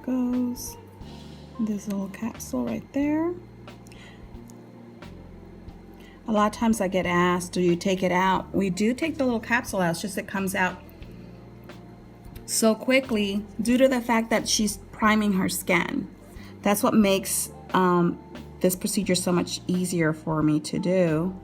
goes. This little capsule right there. A lot of times I get asked, do you take it out? We do take the little capsule out, it's just it comes out so quickly due to the fact that she's priming her skin. That's what makes this procedure so much easier for me to do.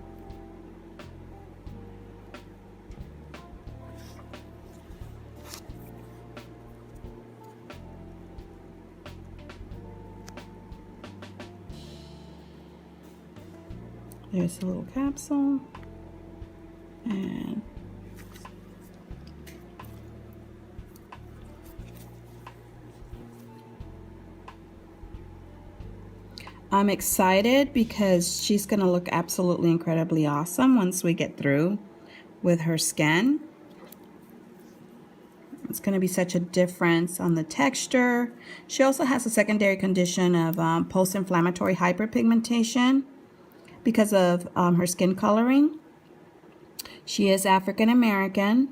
There's a little capsule, and I'm excited because she's gonna look absolutely incredibly awesome once we get through with her skin. It's gonna be such a difference on the texture. She also has a secondary condition of post-inflammatory hyperpigmentation because of her skin coloring. She is African American,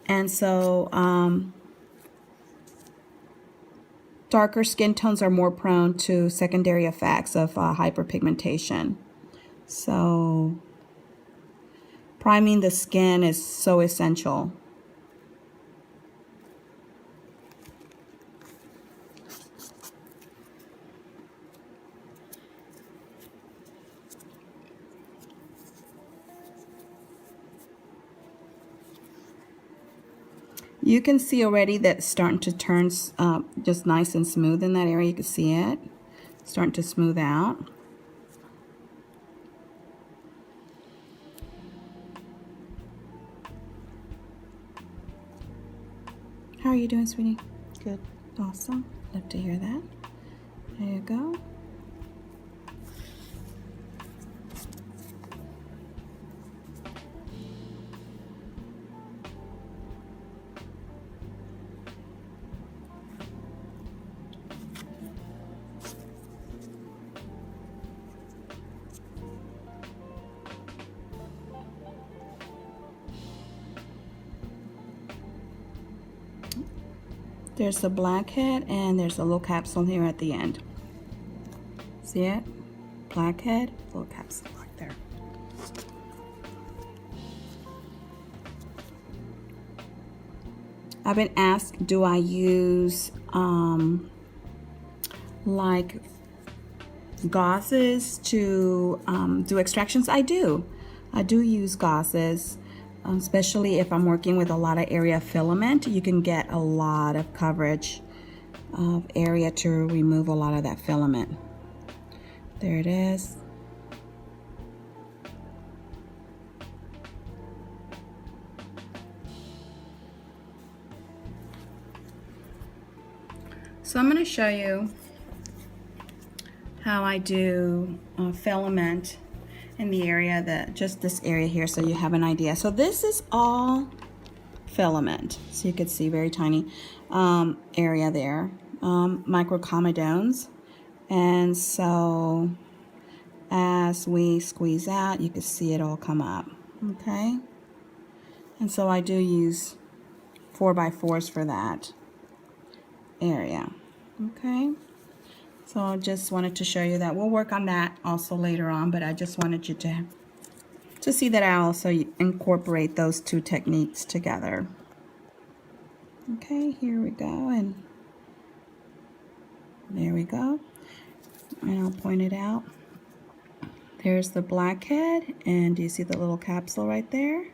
and so darker skin tones are more prone to secondary effects of hyperpigmentation. So priming the skin is so essential. You can see already that it's starting to turn just nice and smooth in that area. You can see it starting to smooth out. How are you doing, sweetie? Good. Awesome. Love to hear that. There you go. There's the blackhead, and there's a little capsule here at the end. See it? Blackhead, little capsule right there. I've been asked, do I use like gauzes to do extractions? I do use gauzes. Especially if I'm working with a lot of area filament, you can get a lot of coverage of area to remove a lot of that filament. There it is. So I'm going to show you how I do filament in the area, that just this area here, so you have an idea. So this is all filament, so you could see very tiny area there, microcomedones. And so as we squeeze out, you can see it all come up. Okay, and so I do use 4x4s for that area. Okay, so I just wanted to show you that. We'll work on that also later on, but I just wanted you to see that I also incorporate those two techniques together. Okay, here we go, and there we go. And I'll point it out. There's the blackhead, and do you see the little capsule right there?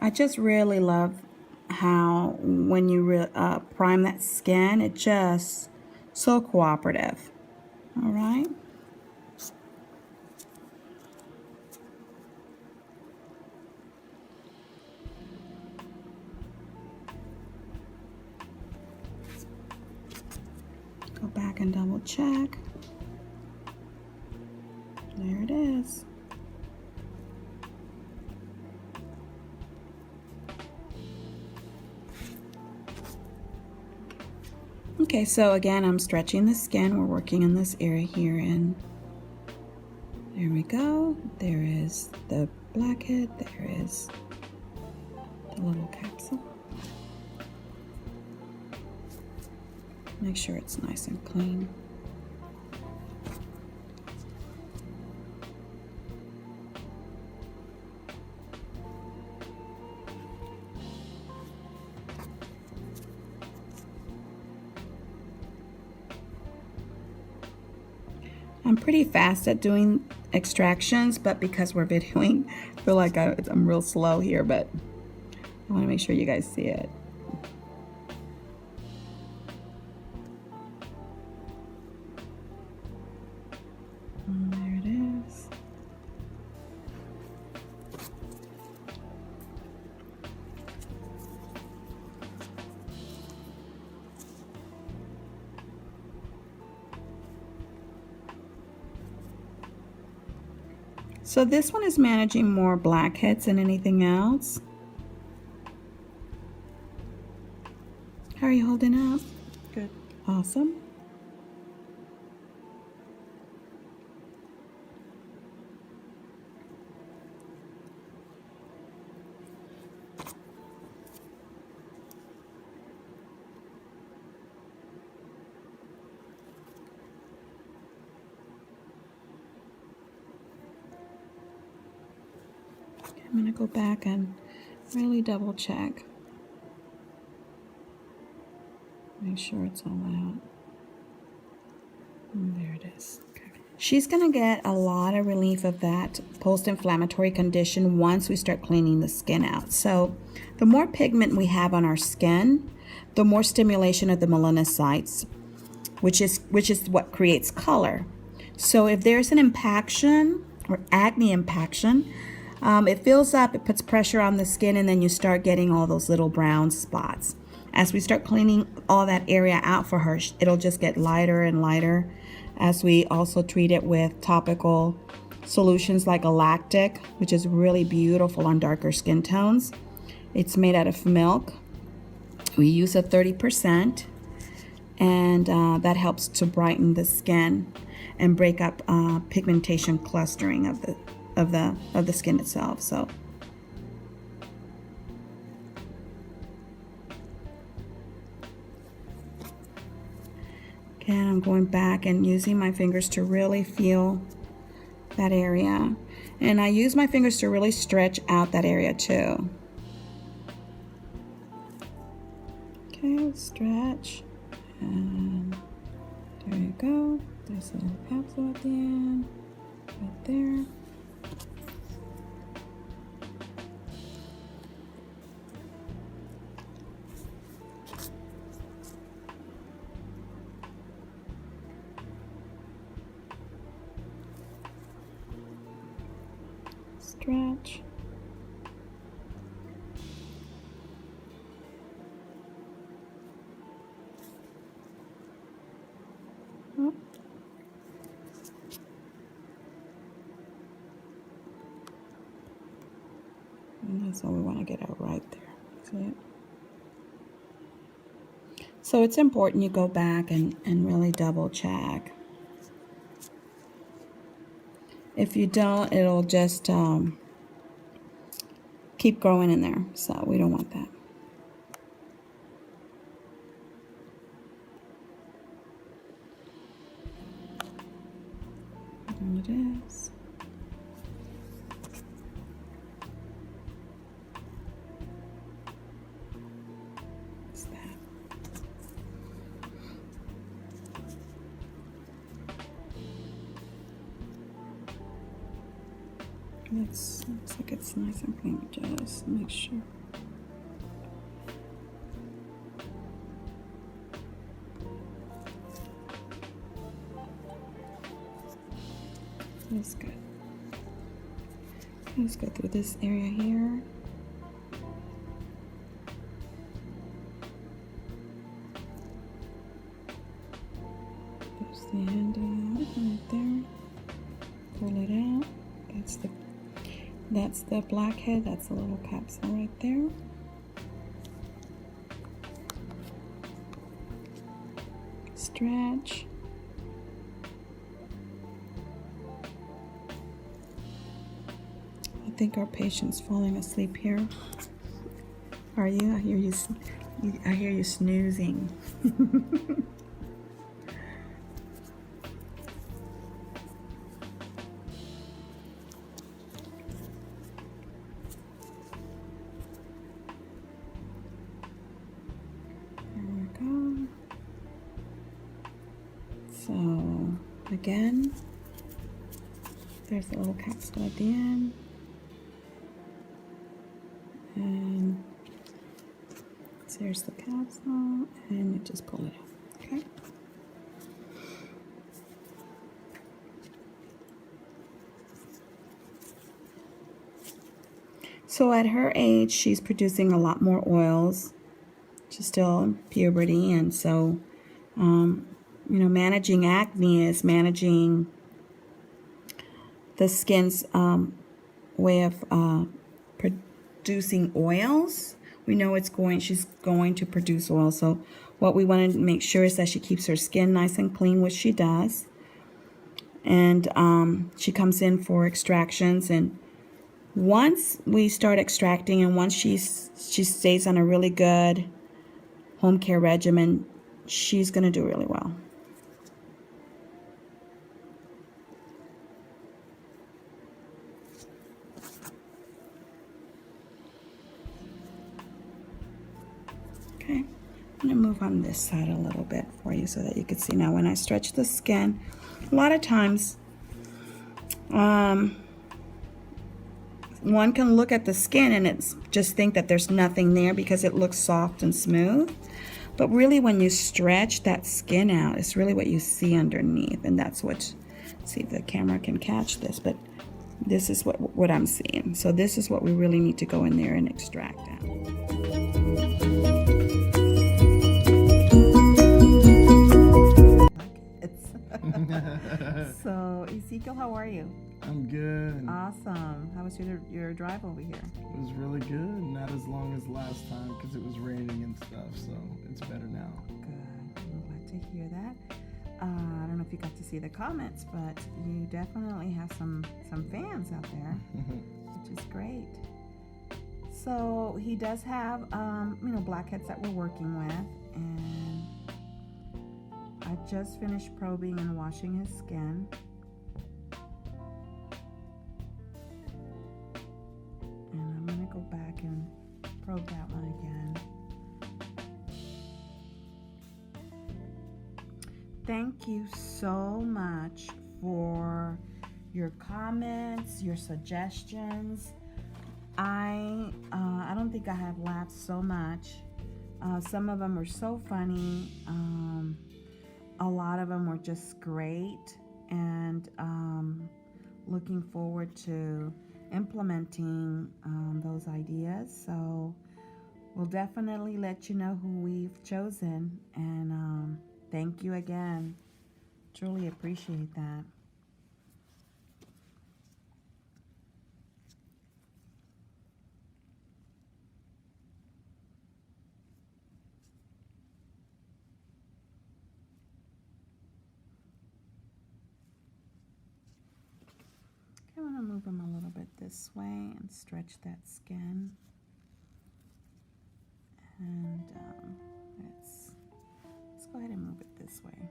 I just really love how when you prime that skin, it just so cooperative. All right. Go back and double check. There it is. Okay, so again, I'm stretching the skin. We're working in this area here, and there we go. There is the blackhead. There is the little capsule. Make sure it's nice and clean. I'm pretty fast at doing extractions, but because we're videoing, I feel like I'm real slow here, but I want to make sure you guys see it. And there it is. So this one is managing more blackheads than anything else. How are you holding up? Good. Awesome. I'm going to go back and really double check. Make sure it's all out. And there it is. Okay. She's going to get a lot of relief of that post-inflammatory condition once we start cleaning the skin out. So the more pigment we have on our skin, the more stimulation of the melanocytes, which is what creates color. So if there's an impaction or acne impaction, it fills up, it puts pressure on the skin, and then you start getting all those little brown spots. As we start cleaning all that area out for her, it'll just get lighter and lighter, as we also treat it with topical solutions like a lactic, which is really beautiful on darker skin tones. It's made out of milk. We use a 30%, and that helps to brighten the skin and break up pigmentation clustering of the skin itself. So again, I'm going back and using my fingers to really feel that area, and I use my fingers to really stretch out that area too. Okay, stretch, and there you go. There's a little capsule at the end, right there. Stretch. Oh. And that's what we want to get out right there. See it? So it's important you go back and really double check. If you don't, it'll just keep growing in there. So we don't want that. There it is. What's that? Looks like it's nice and clean. Just make sure. That's good. Let's go through this area here. There's the end of that right there. Pull it out. That's the blackhead. That's a little capsule right there. Stretch. I think our patient's falling asleep here. Are you? I hear you snoozing. again. There's a little capsule at the end. And there's the capsule, and you just pull it out, okay? So at her age, she's producing a lot more oils. She's still in puberty, and so, you know, managing acne is managing the skin's way of producing oils. We know she's going to produce oil. So what we want to make sure is that she keeps her skin nice and clean, which she does. And she comes in for extractions, and once we start extracting and once she stays on a really good home care regimen, she's going to do really well. Okay, I'm going to move on this side a little bit for you so that you can see. Now when I stretch the skin, a lot of times one can look at the skin and it's just think that there's nothing there because it looks soft and smooth. But really when you stretch that skin out, it's really what you see underneath. And that's what, see if the camera can catch this, but this is what I'm seeing. So this is what we really need to go in there and extract out. So Ezekiel, how are you? I'm good. Awesome. How was your drive over here? It was really good. Not as long as last time because it was raining and stuff, so it's better now. Good. I'm glad to hear that. I don't know if you got to see the comments, but you definitely have some fans out there, which is great. So he does have you know, blackheads that we're working with, and I just finished probing and washing his skin. And I'm going to go back and probe that one again. Thank you so much for your comments, your suggestions. I don't think I have laughed so much. Some of them were so funny. A lot of them were just great, and looking forward to implementing those ideas. So we'll definitely let you know who we've chosen, and thank you again. Truly appreciate that. I want to move them a little bit this way and stretch that skin. And let's go ahead and move it this way.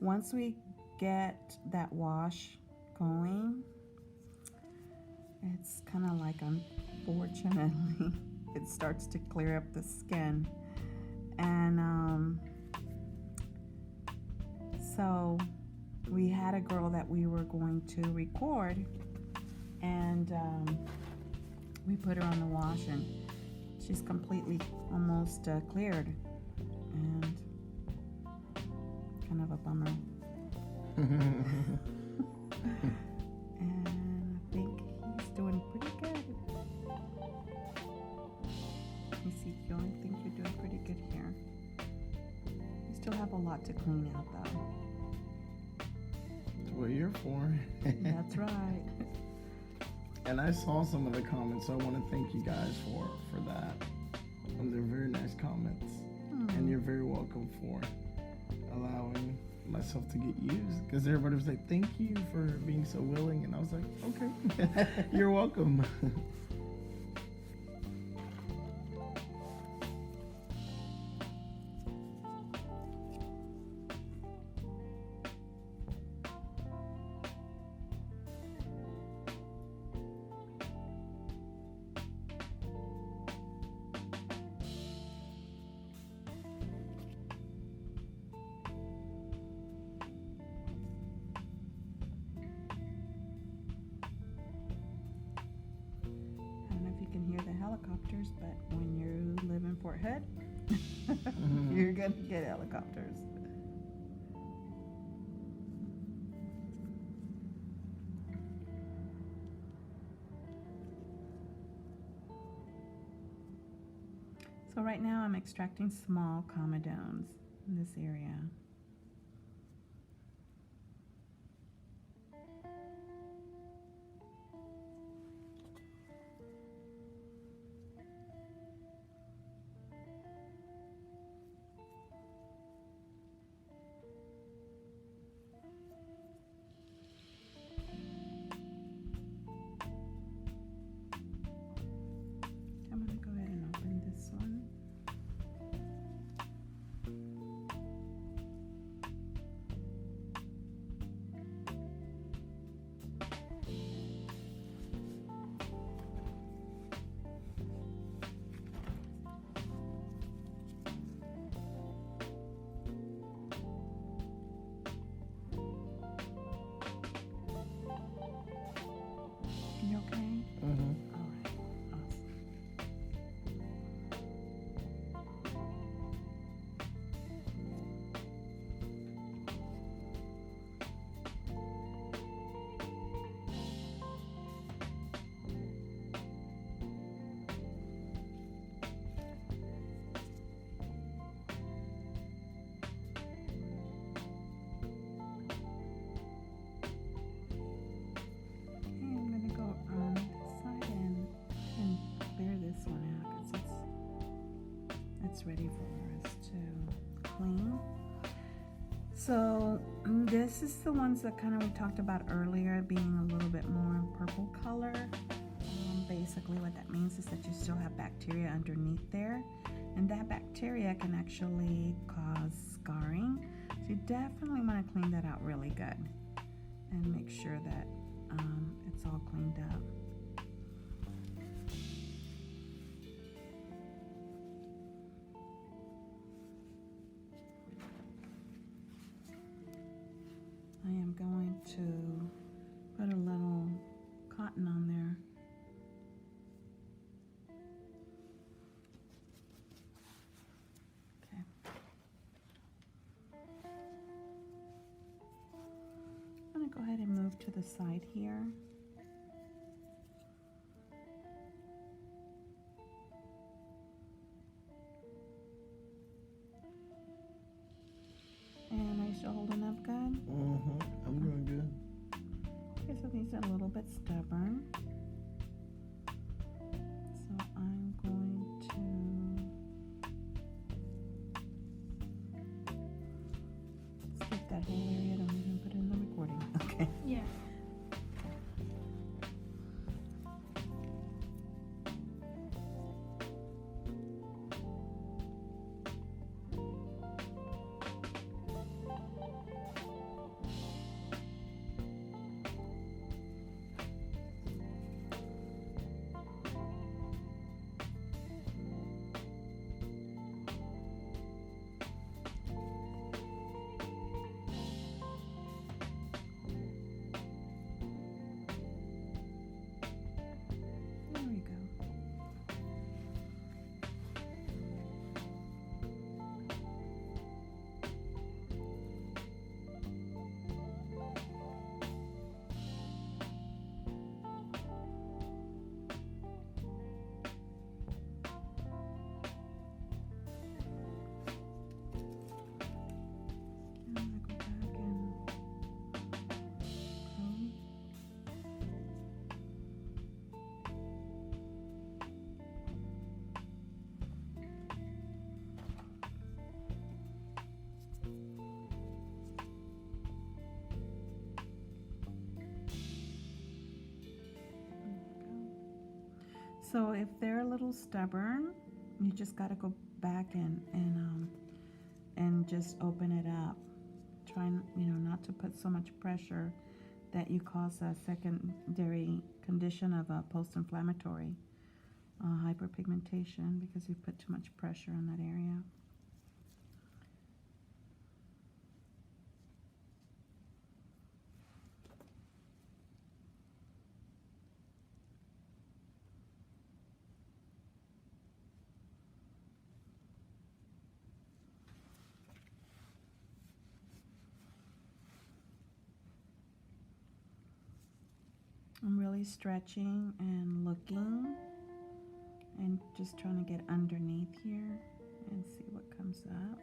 Once we get that wash going, it's kind of like, unfortunately, it starts to clear up the skin. And so we had a girl that we were going to record, and we put her on the wash, and she's completely almost cleared, and kind of a bummer. And I think he's doing pretty good. Ezekiel, I think you're doing pretty good here. You still have a lot to clean out though. That's what you're for. That's right. And I saw some of the comments, so I want to thank you guys for that. They're very nice comments. And you're very welcome for allowing myself to get used, because everybody was like, thank you for being so willing, and I was like, okay. You're welcome. helicopters, but when you live in Fort Hood, you're gonna get helicopters. So right now I'm extracting small comedones in this area. I'm going to go ahead and open this one. You okay? Mm-hmm. All right. Awesome. I'm going to go on this side and bare this one out because it's ready for us to clean. So this is the ones that kind of we talked about earlier, being a little bit more purple color. Basically what that means is that you still have bacteria underneath there, and that bacteria can actually cause scarring. So you definitely want to clean that out really good and make sure that it's all cleaned up. I am going to put a little cotton on there. Okay. I'm going to go ahead and move to the side here. And are you still holding up good? Mm-hmm. I'm doing good. Okay, so these are a little bit stubborn. So I'm going to skip that whole area. Don't even put it in the recording. Okay. Yeah. There we go. I'm gonna go back and comb. So if they're a little stubborn, you just got to go back and just open it up. Try, not to put so much pressure that you cause a secondary condition of a post-inflammatory hyperpigmentation because you put too much pressure on that area. I'm really stretching and looking and just trying to get underneath here and see what comes up.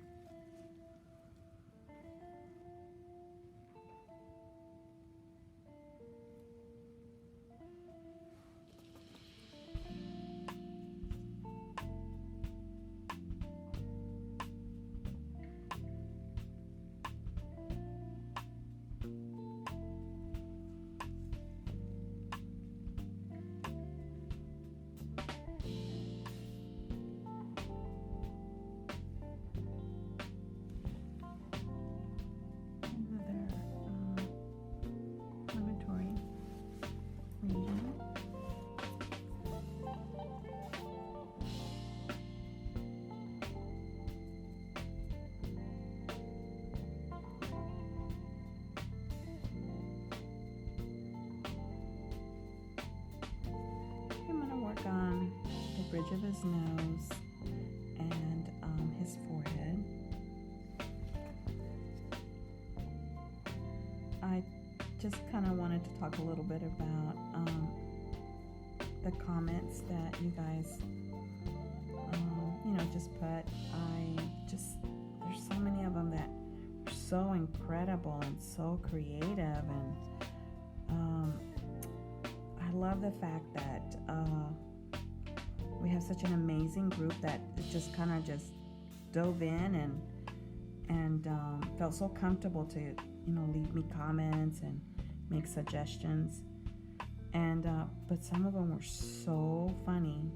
On the bridge of his nose and his forehead. I just kind of wanted to talk a little bit about the comments that you guys just put. There's so many of them that are so incredible and so creative, and I love the fact that we have such an amazing group that just kind of just dove in and felt so comfortable to leave me comments and make suggestions, and but some of them were so funny.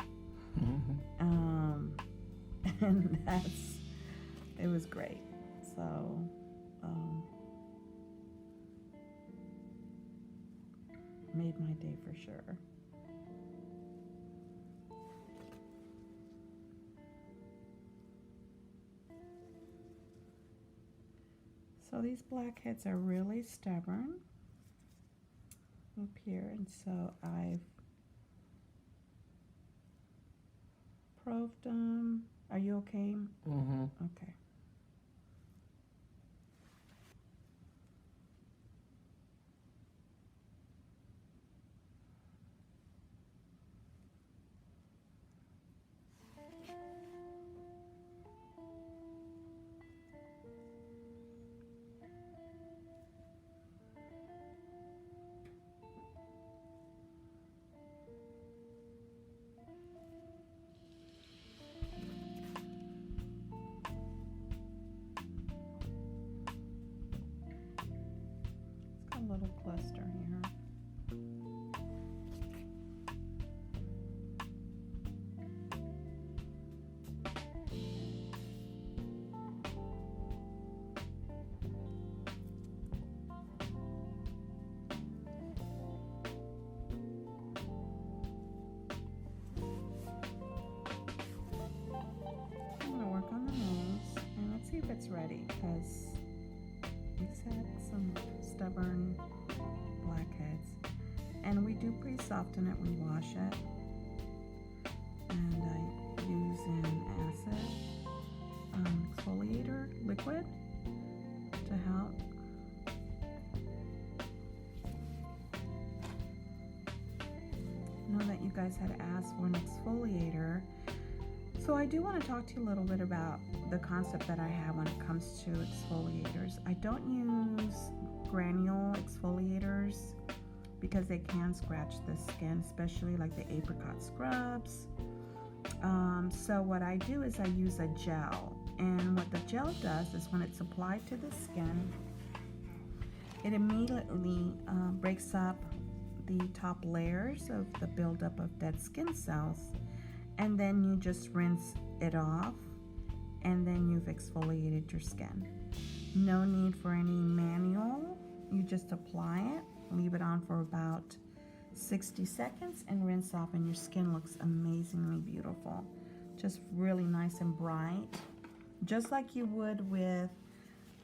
And it was great. So made my day for sure. So these blackheads are really stubborn up here, and so I've probed them. Are you okay? Mm-hmm. Okay. A little cluster here. I'm going to work on the nose, and let's see if it's ready, because it's had some stubborn blackheads, and we do pre-soften it. We wash it, and I use an acid exfoliator liquid to help. I know that you guys had asked for an exfoliator, so I do want to talk to you a little bit about the concept that I have when it comes to exfoliators. I don't use granule exfoliators because they can scratch the skin, especially like the apricot scrubs. So what I do is I use a gel, and what the gel does is when it's applied to the skin, it immediately breaks up the top layers of the buildup of dead skin cells, and then you just rinse it off, and then you've exfoliated your skin. No need for any manual. You just apply it, leave it on for about 60 seconds, and rinse off, and your skin looks amazingly beautiful. Just really nice and bright, just like you would with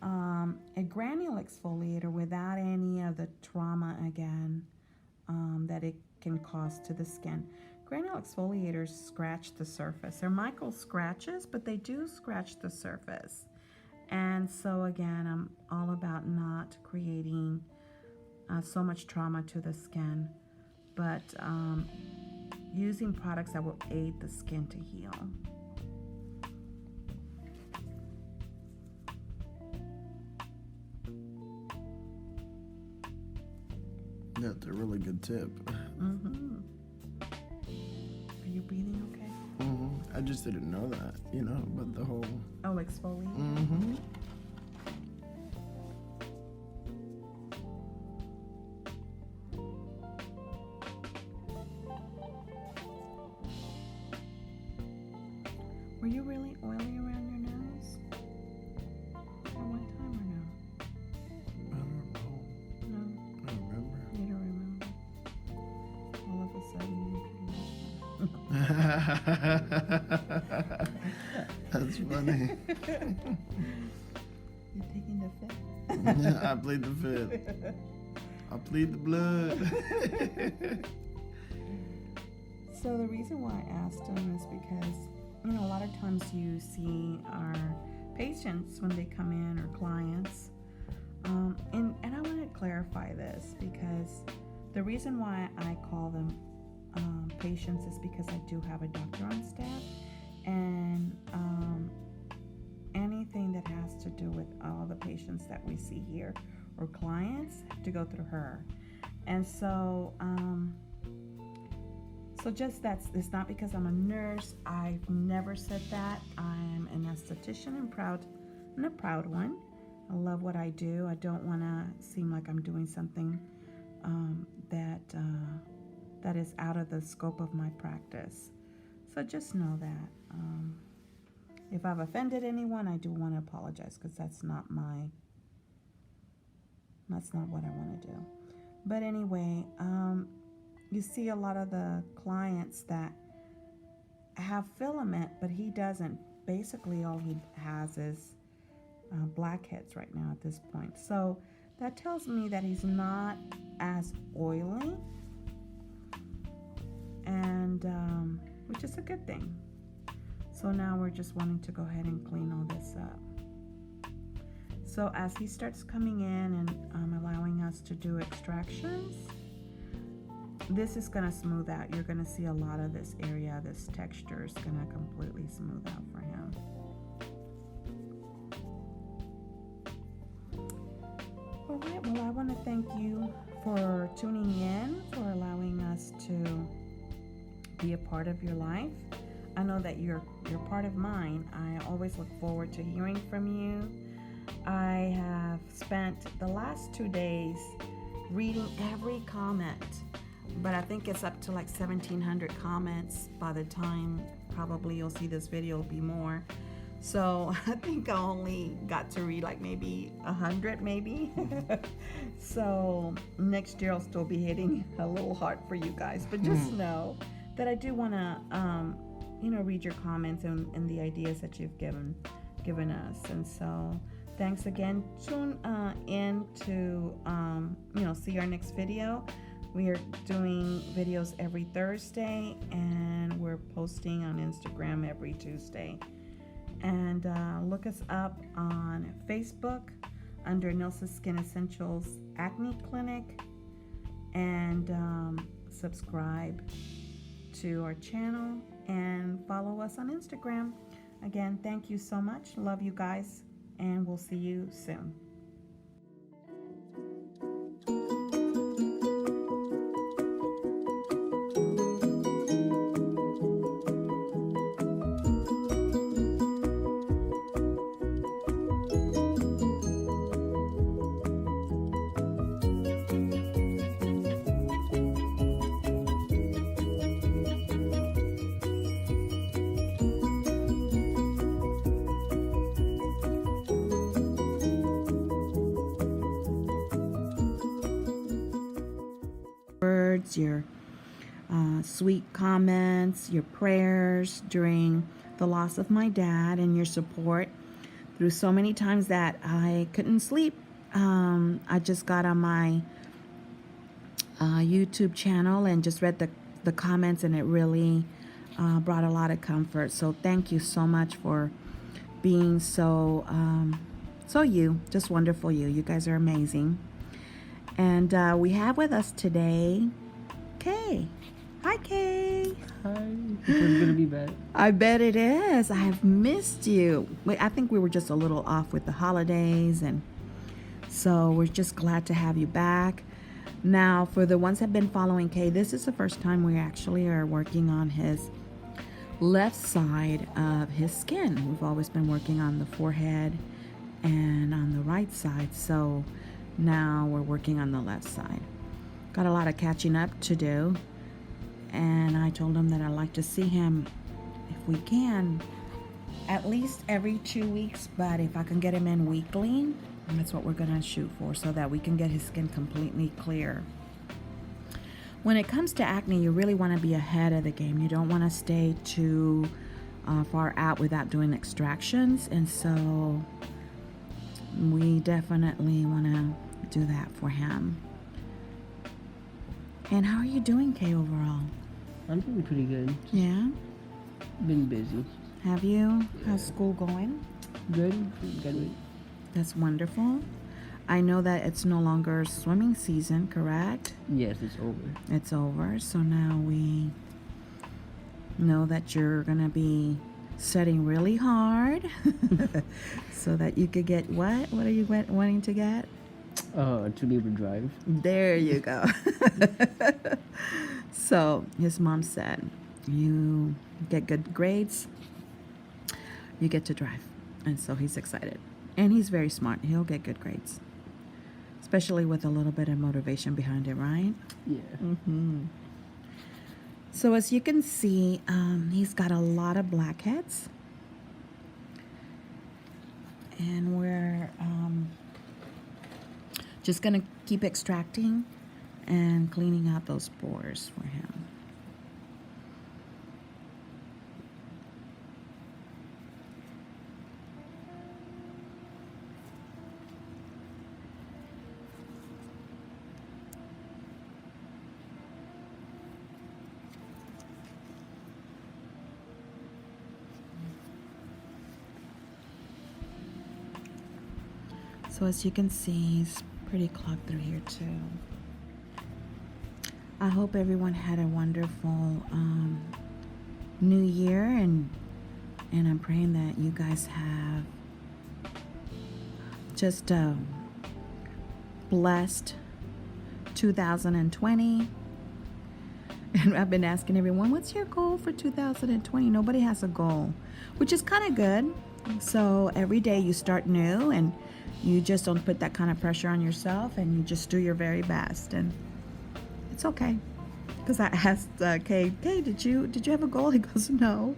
a granule exfoliator, without any of the trauma again that it can cause to the skin. Granule exfoliators scratch the surface. They're micro scratches, but they do scratch the surface. And so again, I'm all about not creating so much trauma to the skin. but using products that will aid the skin to heal. That's a really good tip. Mm-hmm. Are you breathing okay? Mm-hmm. I just didn't know that, you know, but the whole... Oh, exfoliate? Mm-hmm. Were you really oily around your nose at one time or no? I don't know. No, I don't remember. you don't remember. All of a sudden, That's funny. you're taking the fit. Yeah, I plead the fifth. I plead the blood. So the reason why I asked him is because, you know, a lot of times you see our patients when they come in, or clients, and I want to clarify this, because the reason why I call them patients is because I do have a doctor on staff, and anything that has to do with all the patients that we see here or clients have to go through her. And so so just that's, it's not because I'm a nurse. I've never said that. I'm an esthetician and a proud one. I love what I do. I don't want to seem like I'm doing something that is out of the scope of my practice. So just know that. If I've offended anyone, I do want to apologize, because that's not what I want to do. But anyway, you see a lot of the clients that have filament, but he doesn't. Basically, all he has is blackheads right now at this point. So that tells me that he's not as oily, and which is a good thing. So now we're just wanting to go ahead and clean all this up. So as he starts coming in and allowing us to do extractions, this is going to smooth out. You're going to see a lot of this area, this texture is going to completely smooth out for him. All right, well, I want to thank you for tuning in, for allowing us to be a part of your life. I know that you're part of mine. I always look forward to hearing from you. I have spent the last 2 days reading every comment, but I think it's up to like 1,700 comments. By the time probably you'll see this video, it'll be more. So I think I only got to read like maybe 100 maybe. So next year I'll still be hitting a little hard for you guys, but just know that I do want to read your comments and the ideas that you've given us. And so thanks again. Tune in to see our next video. We are doing videos every Thursday, and we're posting on Instagram every Tuesday. And look us up on Facebook under Nilsa's Skin Essentials Acne Clinic, and subscribe to our channel and follow us on Instagram. Again, thank you so much. Love you guys, and we'll see you soon. Your sweet comments, your prayers during the loss of my dad, and your support through so many times that I couldn't sleep. I just got on my YouTube channel and just read the comments, and it really brought a lot of comfort. So thank you so much for being so just wonderful. You guys are amazing. And we have with us today Kay. Hi, Kay. Hi. It's gonna be bad. I bet it is. I have missed you. I think we were just a little off with the holidays, and so we're just glad to have you back. Now, for the ones that have been following Kay, this is the first time we actually are working on his left side of his skin. We've always been working on the forehead and on the right side, so now we're working on the left side. Got a lot of catching up to do, and I told him that I'd like to see him, if we can, at least every 2 weeks, but if I can get him in weekly, that's what we're gonna shoot for, so that we can get his skin completely clear. When it comes to acne, you really want to be ahead of the game. You don't want to stay too far out without doing extractions, and so we definitely want to do that for him. And how are you doing, Kay, overall? I'm doing pretty good. Yeah? Been busy. Have you? How's school going? Good. Good. That's wonderful. I know that it's no longer swimming season, correct? Yes, it's over. It's over, so now we know that you're gonna be studying really hard so that you could get what? What are you wanting to get? To be able to drive. There you go. So his mom said, you get good grades, you get to drive. And so he's excited. And he's very smart. He'll get good grades. Especially with a little bit of motivation behind it, right? Yeah. Mm-hmm. So as you can see, he's got a lot of blackheads. And we're just going to keep extracting and cleaning out those pores for him. So as you can see, it's pretty clogged through here too. I hope everyone had a wonderful new year, and I'm praying that you guys have just a blessed 2020. And I've been asking everyone, what's your goal for 2020? Nobody has a goal, which is kind of good. So every day you start new, and you just don't put that kind of pressure on yourself, and you just do your very best, and it's okay. Because I asked Kay, did you have a goal? He goes, no.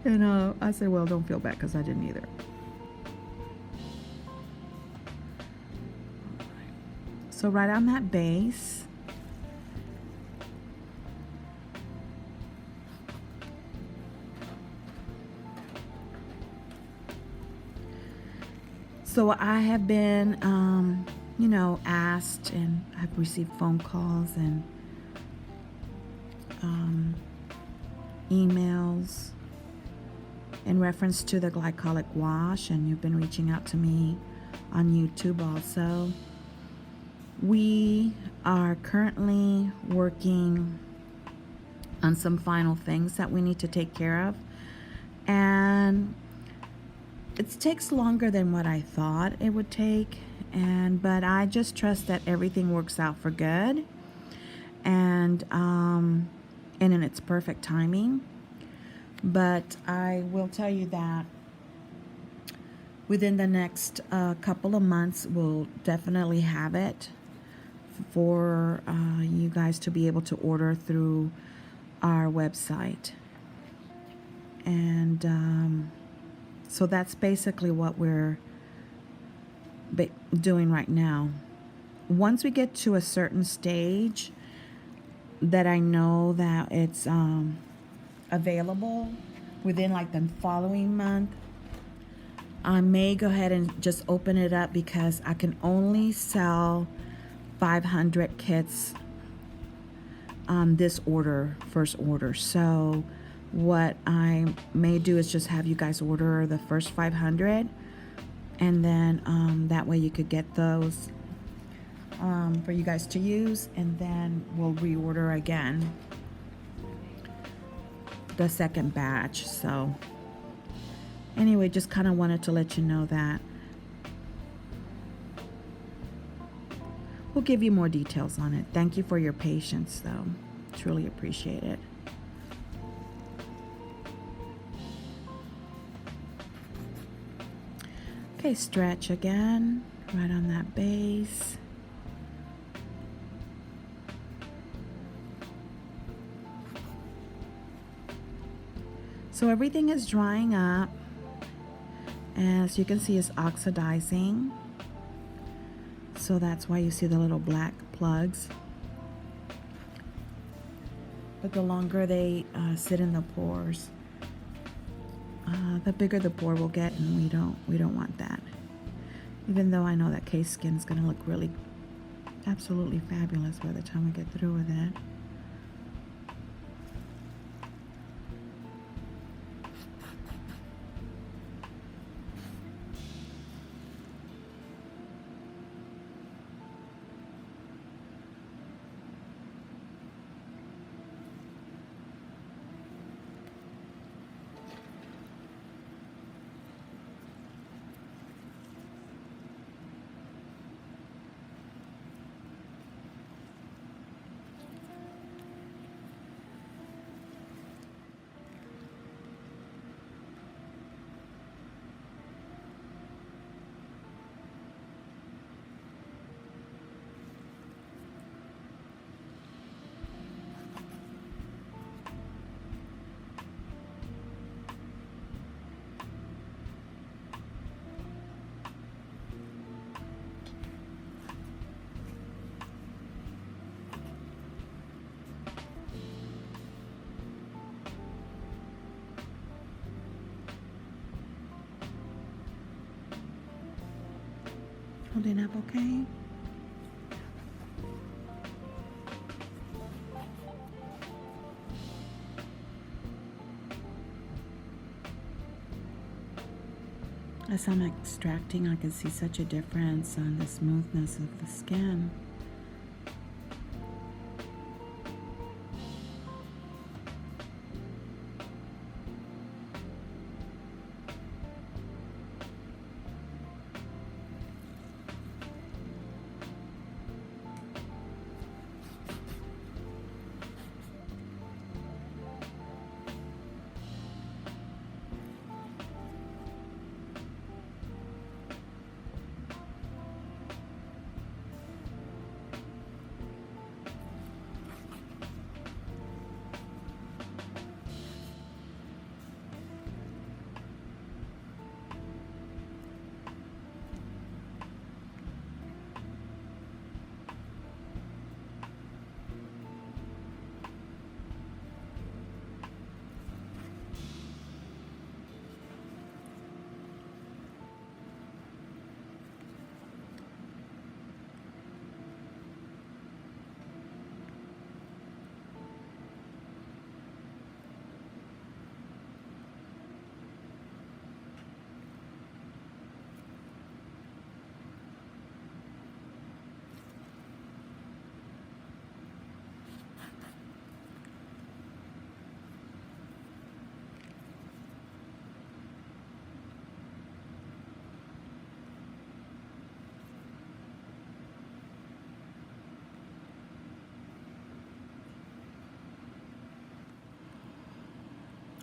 And I said, well, don't feel bad, because I didn't either. So right on that base, so I have been, asked, and I've received phone calls and emails in reference to the glycolic wash, and you've been reaching out to me on YouTube also. We are currently working on some final things that we need to take care of, and it takes longer than what I thought it would take, but I just trust that everything works out for good, and in its perfect timing. But I will tell you that within the next couple of months, we'll definitely have it for you guys to be able to order through our website. And so that's basically what we're doing right now. Once we get to a certain stage that I know that it's available within like the following month, I may go ahead and just open it up, because I can only sell 500 kits on this first order. So what I may do is just have you guys order the first 500, and then that way you could get those for you guys to use, and then we'll reorder again the second batch. So anyway, just kind of wanted to let you know that. We'll give you more details on it. Thank you for your patience, though. Truly appreciate it. Okay, stretch again, right on that base. So everything is drying up. As you can see, it's oxidizing. So that's why you see the little black plugs. But the longer they sit in the pores, the bigger the pore will get, and we don't want that. Even though I know that case skin is going to look really absolutely fabulous by the time we get through with it. Holding up okay? As I'm extracting, I can see such a difference on the smoothness of the skin.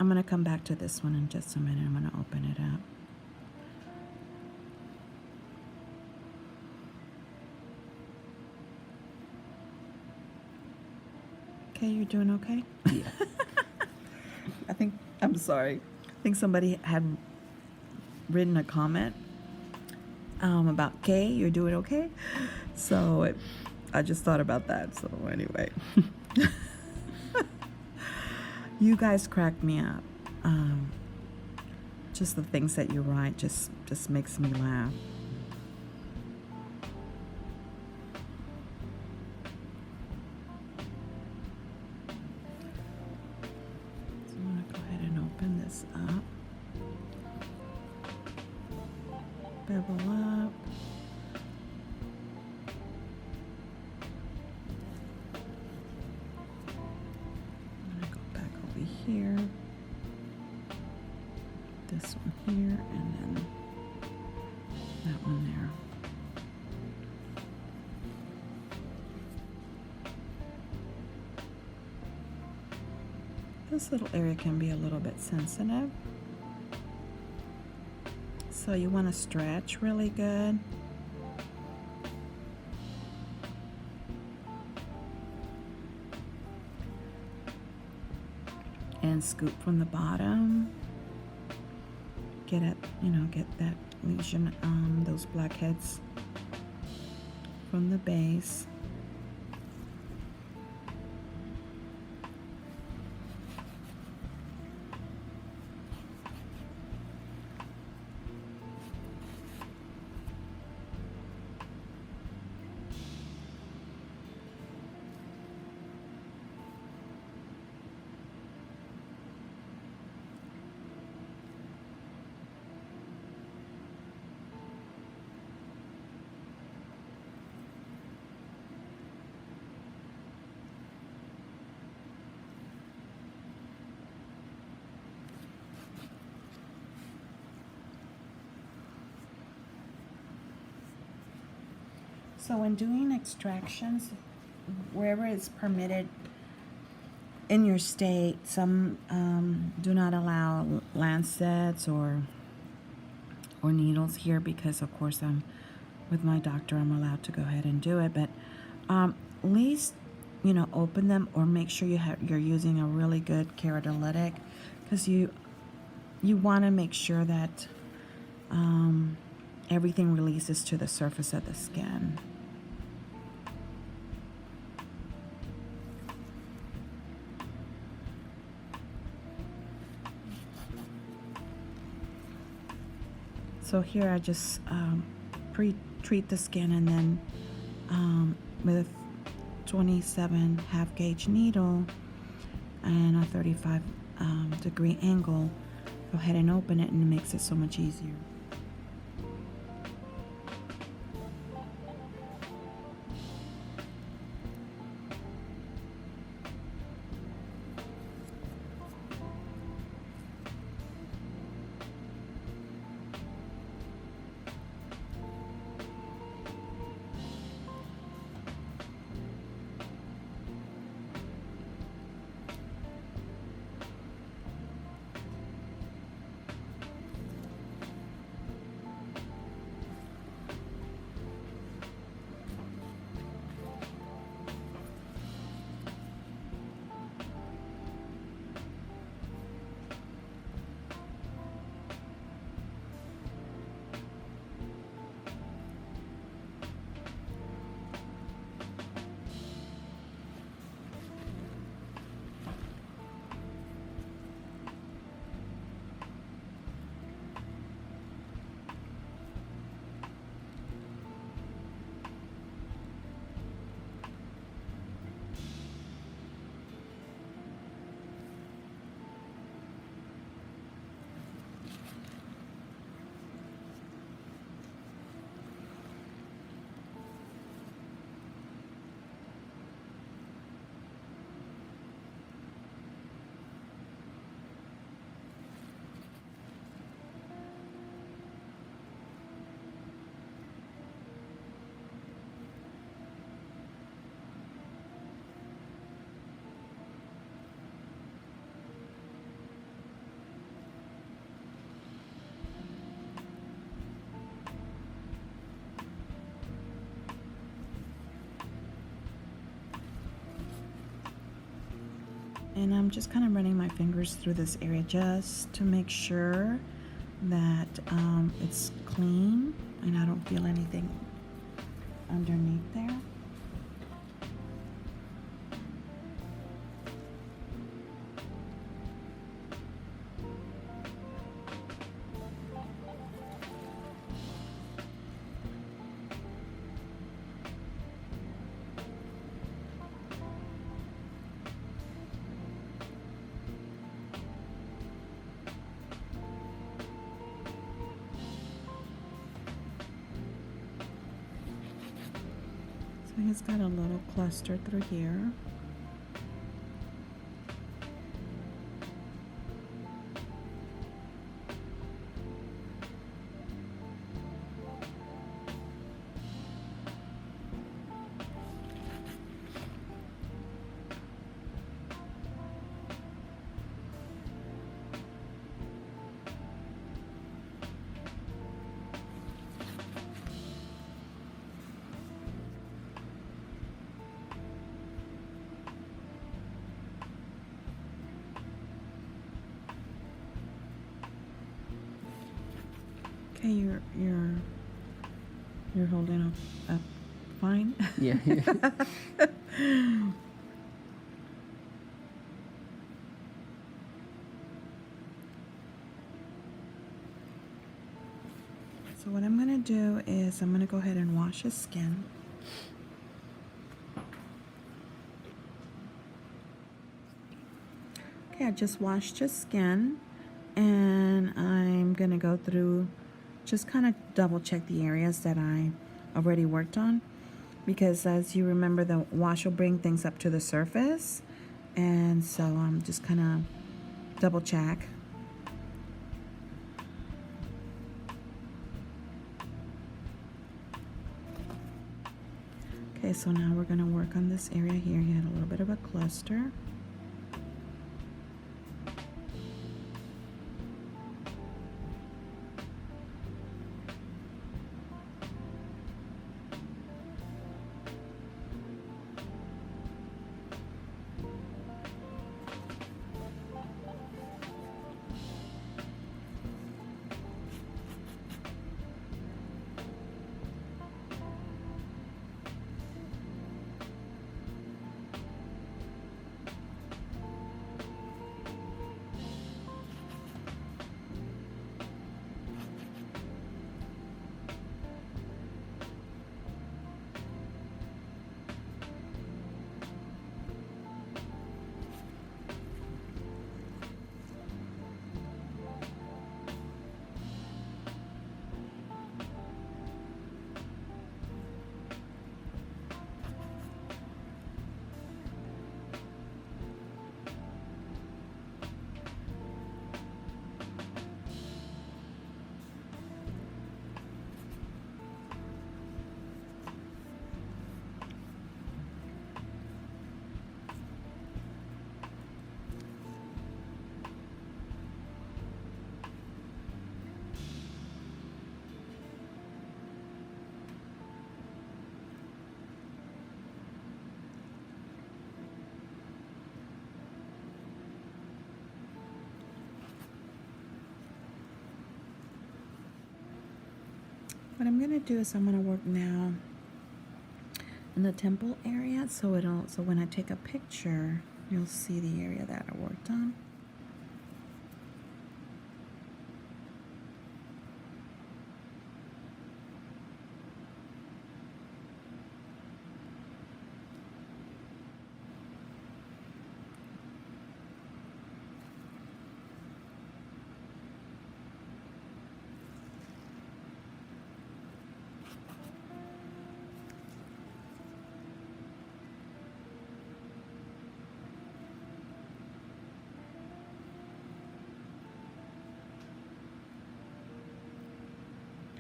I'm going to come back to this one in just a minute. I'm going to open it up. Okay, you're doing okay? Yeah. I'm sorry. I think somebody had written a comment about Kay, you're doing okay? So I just thought about that. So anyway. You guys crack me up. Just the things that you write just makes me laugh. So I'm going to go ahead and open this up. Bevel up. here, this one here, and then that one there. This little area can be a little bit sensitive, so you want to stretch really good. And scoop from the bottom. Get at, get that lesion, those blackheads from the base. So when doing extractions, wherever it's permitted in your state, some do not allow lancets or needles here, because of course with my doctor I'm allowed to go ahead and do it. But at least open them, or make sure you're using a really good keratolytic, because you want to make sure that everything releases to the surface of the skin. So here I just pre-treat the skin, and then with a 27 half gauge needle and a 35 degree angle, go ahead and open it, and it makes it so much easier. And I'm just kind of running my fingers through this area just to make sure that it's clean and I don't feel anything underneath there. So it's got a little cluster through here. Okay, you're holding up fine. Yeah. So what I'm gonna do is I'm gonna go ahead and wash his skin. Okay, I just washed his skin, and I'm gonna go through, just kind of double check the areas that I already worked on, because as you remember, the wash will bring things up to the surface, and so I'm just kind of double check. Okay, so now we're gonna work on this area here. He had a little bit of a cluster. What I'm gonna do is I'm gonna work now in the temple area, so when I take a picture, you'll see the area that I worked on.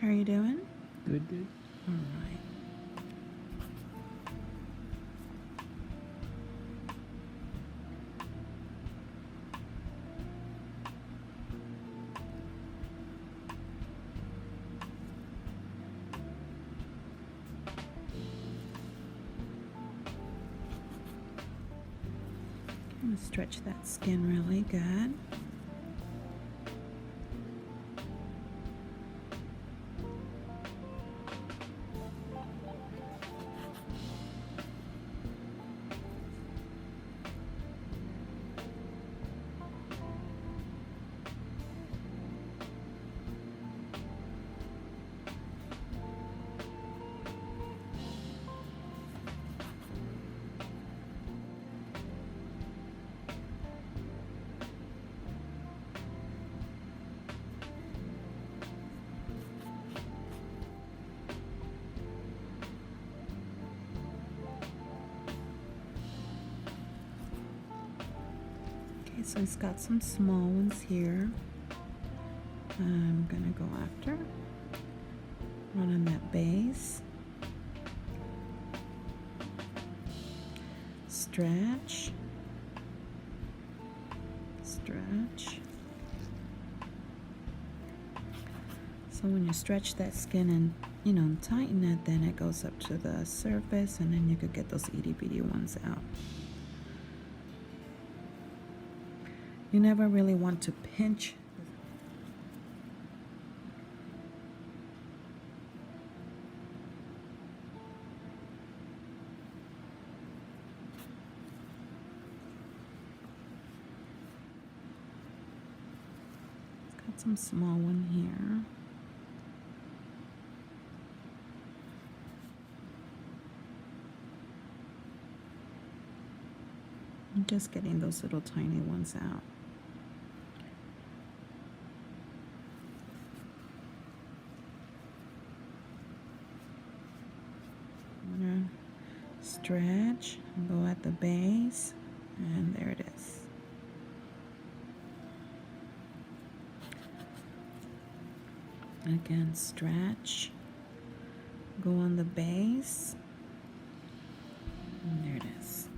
How are you doing? Good, good. All right. I'm gonna stretch that skin really good. Okay, so it's got some small ones here. I'm gonna go after, run on that base, stretch, stretch. So when you stretch that skin and tighten it, then it goes up to the surface, and then you could get those itty bitty ones out. You never really want to pinch. Got some small one here. I'm just getting those little tiny ones out. I'm gonna stretch, go at the base, and there it is. Again, stretch, go on the base, and there it is.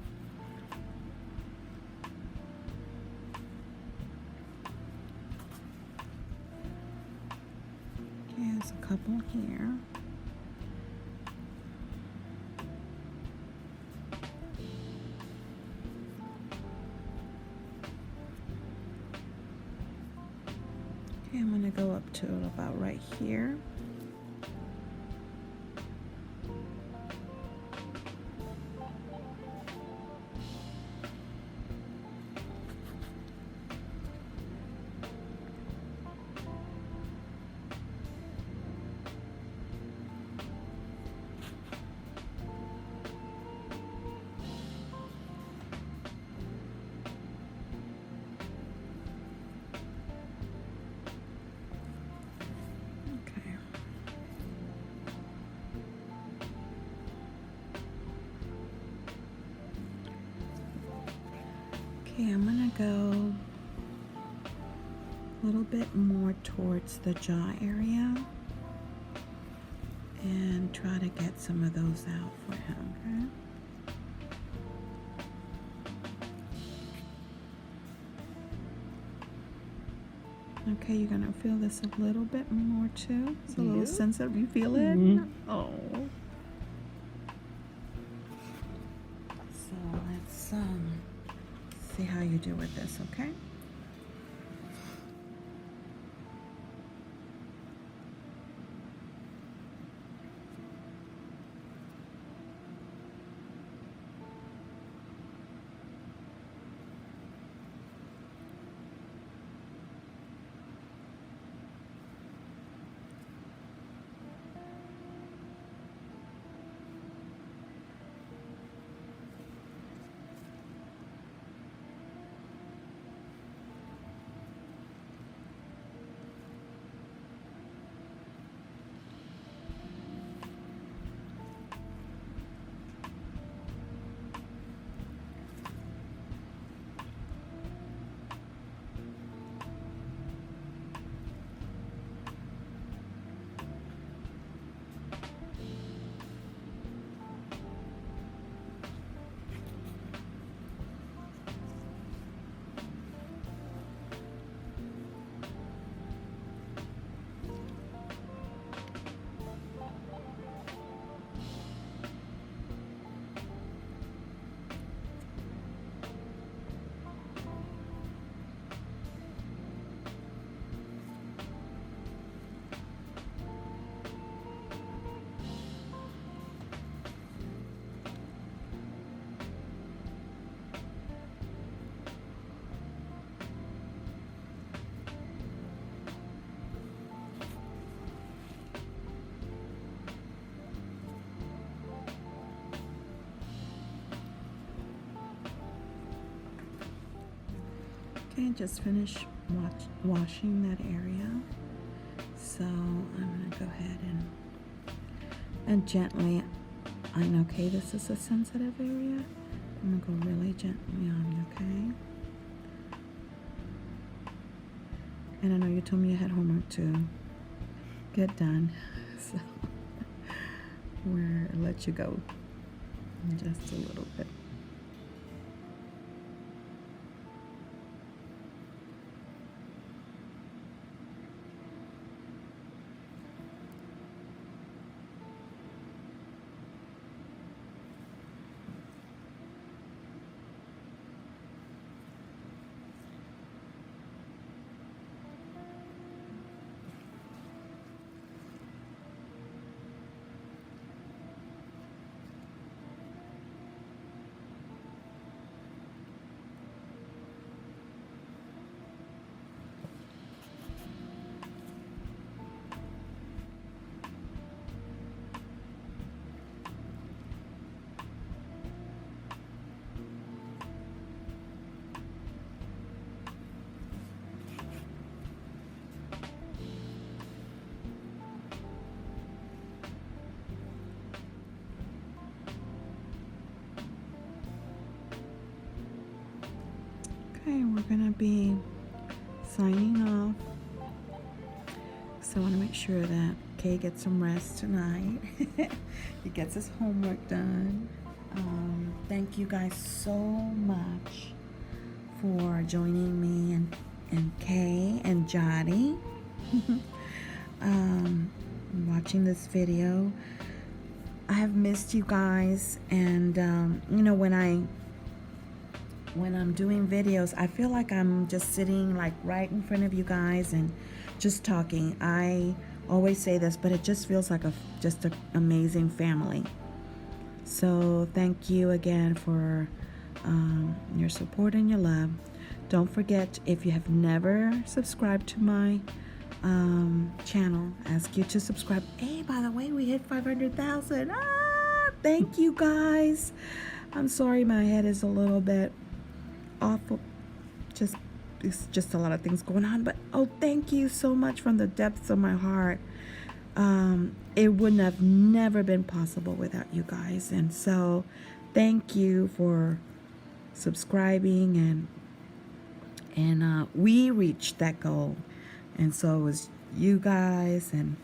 Okay, there's a couple here. Okay, I'm gonna go up to about right here. Okay, I'm gonna go a little bit more towards the jaw area and try to get some of those out for him, okay? Okay, you're gonna feel this a little bit more too. It's a little sensitive. You feel it? Oh. So let's see how you do with this, okay? Okay, just finished washing that area. So I'm gonna go ahead and gently, I know, okay, this is a sensitive area. I'm gonna go really gently on you, okay? And I know you told me you had homework to get done, so we'll let you go just a little bit. Okay, we're gonna be signing off. So I want to make sure that Kay gets some rest tonight. He gets his homework done. Thank you guys so much for joining me and Kay and Jody watching this video. I have missed you guys, and you know, when I'm doing videos, I feel like I'm just sitting like right in front of you guys and just talking. I always say this, but it just feels like just an amazing family. So thank you again for your support and your love. Don't forget, if you have never subscribed to my channel, ask you to subscribe. Hey, by the way, we hit 500,000. Thank you guys. I'm sorry my head is a little bit awful. It's just a lot of things going on, but oh, thank you so much from the depths of my heart. It wouldn't have never been possible without you guys, and so thank you for subscribing, and we reached that goal, and so it was you guys and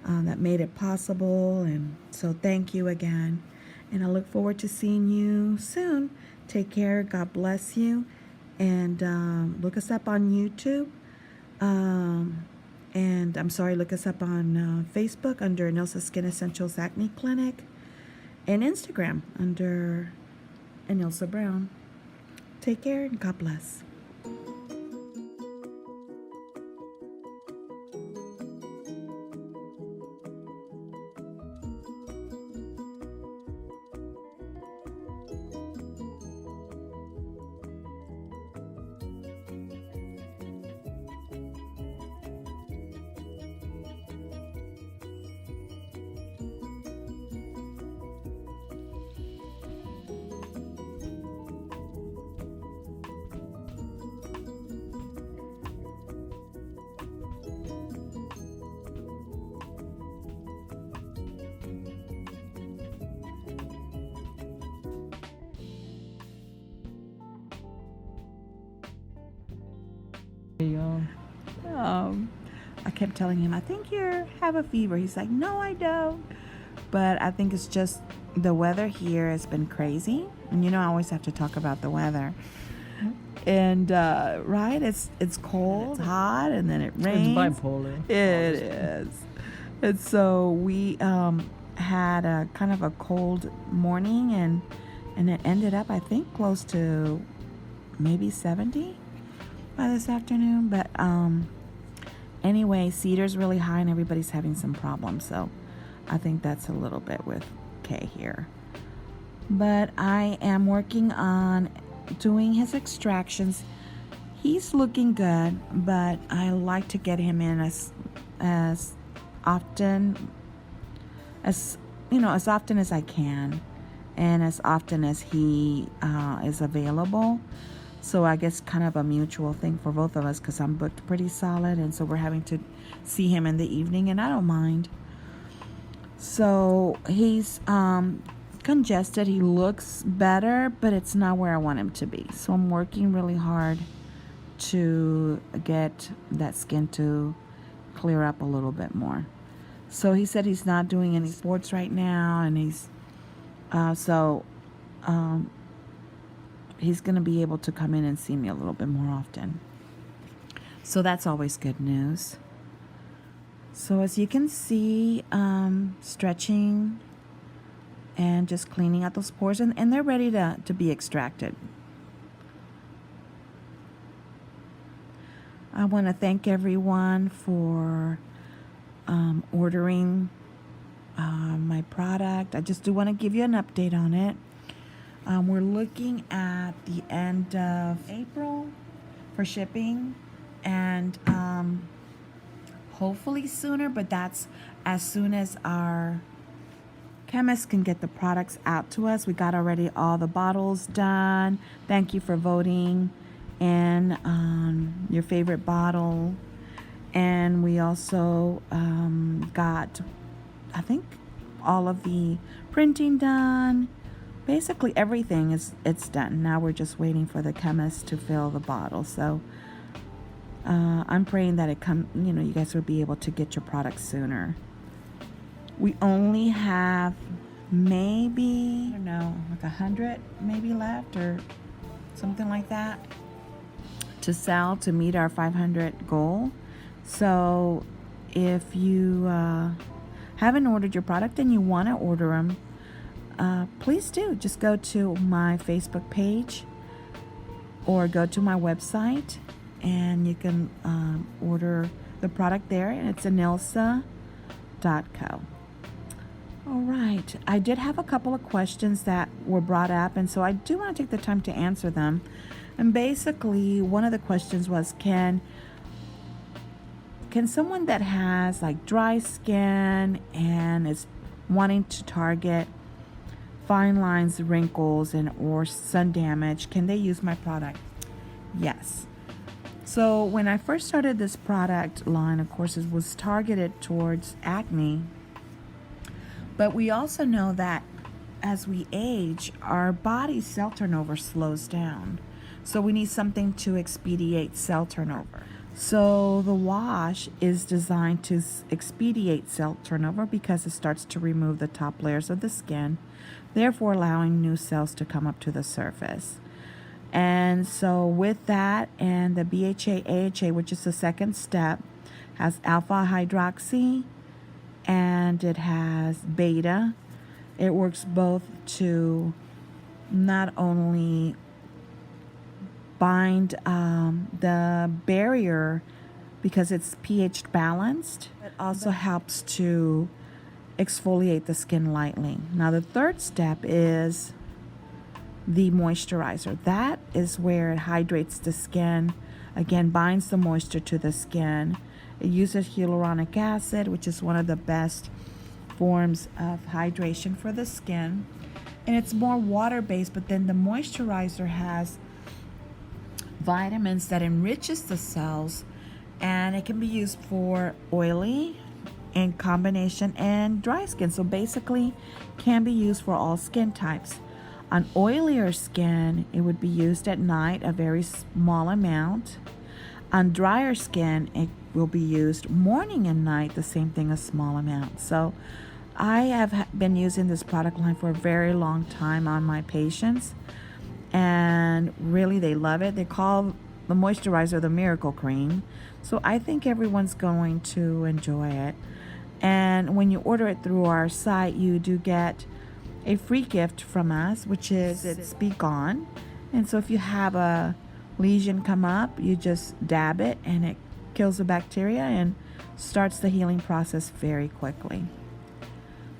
that made it possible, and so thank you again, and I look forward to seeing you soon. Take care. God bless you. And look us up on YouTube. And I'm sorry, look us up on Facebook under Anilsa Skin Essentials Acne Clinic, and Instagram under Anilsa Brown. Take care and God bless. Hey, y'all. I kept telling him, I think you have a fever. He's like, no, I don't. But I think it's just the weather here has been crazy. And you know, I always have to talk about the weather. And right, it's cold, it's hot, and then it rains. It's bipolar. It is. And so we had a kind of a cold morning, and it ended up, I think, close to maybe 70 by this afternoon. But anyway, Cedar's really high and everybody's having some problems, so I think that's a little bit with Kay here. But I am working on doing his extractions. He's looking good, but I like to get him in as often as I can, and as often as he is available. So I guess kind of a mutual thing for both of us, because I'm booked pretty solid, and so we're having to see him in the evening, and I don't mind. So he's congested. He looks better, but it's not where I want him to be. So I'm working really hard to get that skin to clear up a little bit more. So he said he's not doing any sports right now, and he's going to be able to come in and see me a little bit more often. So that's always good news. So as you can see, stretching and just cleaning out those pores, and they're ready to be extracted. I want to thank everyone for ordering my product. I just do want to give you an update on it. We're looking at the end of April for shipping, and hopefully sooner, but that's as soon as our chemists can get the products out to us. We got already all the bottles done. Thank you for voting in your favorite bottle. And we also got, I think, all of the printing done. basically everything it's done. Now we're just waiting for the chemist to fill the bottle. So I'm praying that you guys will be able to get your product sooner. We only have maybe, I don't know, like 100 maybe left or something like that to sell to meet our 500 goal. So if you haven't ordered your product and you want to order them, please do. Just go to my Facebook page or go to my website and you can order the product there, and it's 𝑭𝒂𝒄𝒊𝒂𝒍.co. All right, I did have a couple of questions that were brought up, and so I do want to take the time to answer them. And basically, one of the questions was, can someone that has like dry skin and is wanting to target fine lines, wrinkles, and or sun damage, can they use my product? Yes. So when I first started this product line, of course, it was targeted towards acne. But we also know that as we age, our body cell turnover slows down. So we need something to expedite cell turnover. So the wash is designed to expedite cell turnover because it starts to remove the top layers of the skin, therefore allowing new cells to come up to the surface. And so with that, and the BHA AHA, which is the second step, has alpha hydroxy and it has beta. It works both to not only bind the barrier because it's pH balanced, it also helps to exfoliate the skin lightly. Now the third step is the moisturizer. That is where it hydrates the skin, again binds the moisture to the skin. It uses hyaluronic acid, which is one of the best forms of hydration for the skin, and it's more water-based, but then the moisturizer has vitamins that enriches the cells, and it can be used for oily in combination and dry skin. So basically can be used for all skin types. On oilier skin, it would be used at night, a very small amount. On drier skin, it will be used morning and night, the same thing, a small amount. So I have been using this product line for a very long time on my patients, and really they love it. They call the moisturizer the miracle cream. So I think everyone's going to enjoy it. And when you order it through our site, you do get a free gift from us, which is it's Be Gone. And so if you have a lesion come up, you just dab it and it kills the bacteria and starts the healing process very quickly.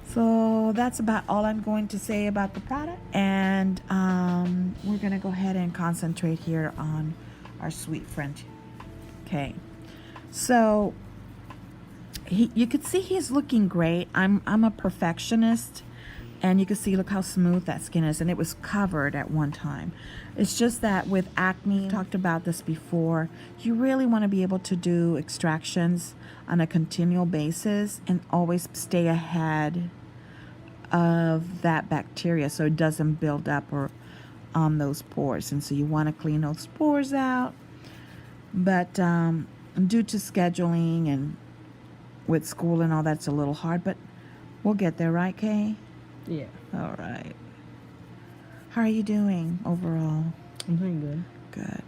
So that's about all I'm going to say about the product, and we're gonna go ahead and concentrate here on our sweet friend. Okay, so you could see he's looking great. I'm a perfectionist, and you can see, look how smooth that skin is, and it was covered at one time. It's just that with acne, talked about this before, you really want to be able to do extractions on a continual basis and always stay ahead of that bacteria so it doesn't build up or on those pores. And so you want to clean those pores out. But due to scheduling and with school and all, that's a little hard, but we'll get there, right, Kay? Yeah. All right. How are you doing overall? I'm doing good. Good.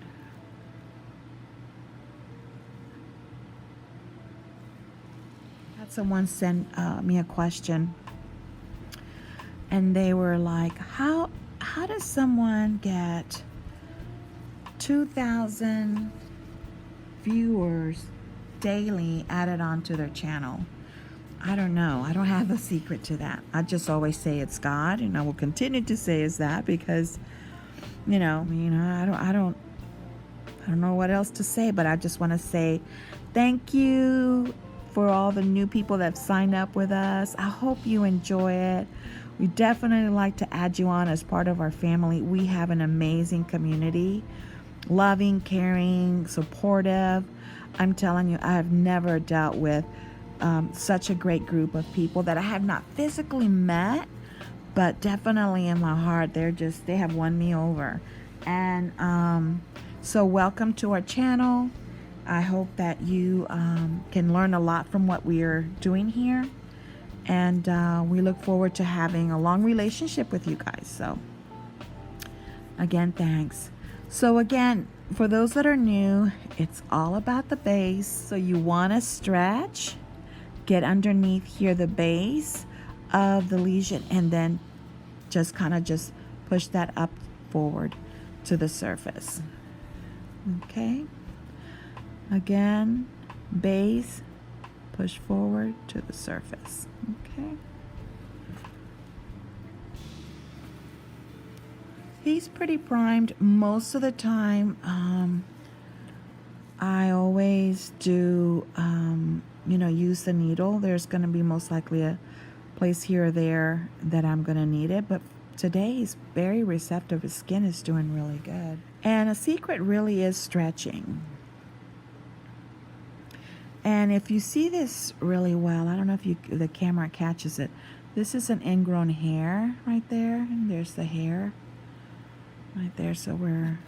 Had someone send me a question, and they were like, how does someone get 2,000 viewers daily added onto their channel? I don't know. I don't have a secret to that. I just always say it's God, and I will continue to say it's that because, I don't know what else to say, but I just want to say thank you for all the new people that have signed up with us. I hope you enjoy it. We definitely like to add you on as part of our family. We have an amazing community, loving, caring, supportive. I'm telling you, I have never dealt with such a great group of people that I have not physically met, but definitely in my heart, they have won me over. And so welcome to our channel. I hope that you can learn a lot from what we are doing here. And we look forward to having a long relationship with you guys. So again, thanks. So again, for those that are new, it's all about the base. So you want to stretch, get underneath here the base of the lesion, and then just kind of just push that up forward to the surface. Okay. Again, base, push forward to the surface. Okay. He's pretty primed most of the time. I always do, use the needle. There's going to be most likely a place here or there that I'm going to need it. But today he's very receptive. His skin is doing really good. And a secret really is stretching. And if you see this really well, I don't know if the camera catches it. This is an ingrown hair right there. And there's the hair right there. So we're